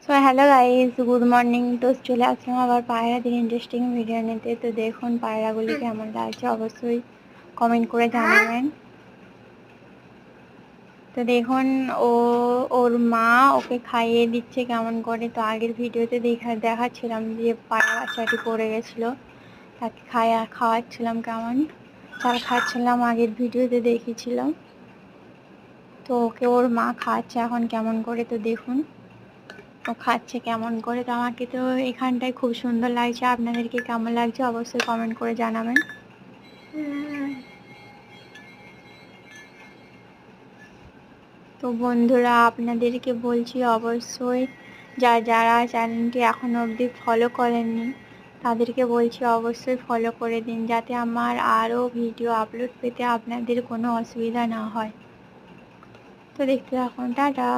So hello guys, good morning. তো চলে আসলাম আবার পায়রাদের ইন্টারেস্টিং ভিডিও নিতে। তো দেখুন পায়রাগুলি কেমন লাগছে, অবশ্যই কমেন্ট করে জানাবেন। তো দেখুন ওর মা ওকে খাইয়ে দিচ্ছে কেমন করে। তো আগের ভিডিওতে দেখাচ্ছিলাম যে পায়রা বাচ্চাটি পড়ে গেছিলো, তাকে খাওয়াচ্ছিলাম কেমন চাল খাচ্ছিলাম, আগের ভিডিওতে দেখিয়েছিলাম। তো ওকে ওর মা খাওয়াচ্ছে এখন কেমন করে। তো দেখুন ও খাচ্ছে কেমন করে। তো আমাকে তো এখানটায় খুব সুন্দর লাগছে, আপনাদেরকে কেমন লাগছে অবশ্যই কমেন্ট করে জানাবেন। তো বন্ধুরা আপনাদেরকে বলছি অবশ্যই যারা চ্যানেলটি এখনো অবধি ফলো করেননি তাদেরকে বলছি অবশ্যই ফলো করে দিন, যাতে আমার আরও ভিডিও আপলোড পেতে আপনাদের কোনো অসুবিধা না হয়। তো দেখতে থাকুন, টাটা।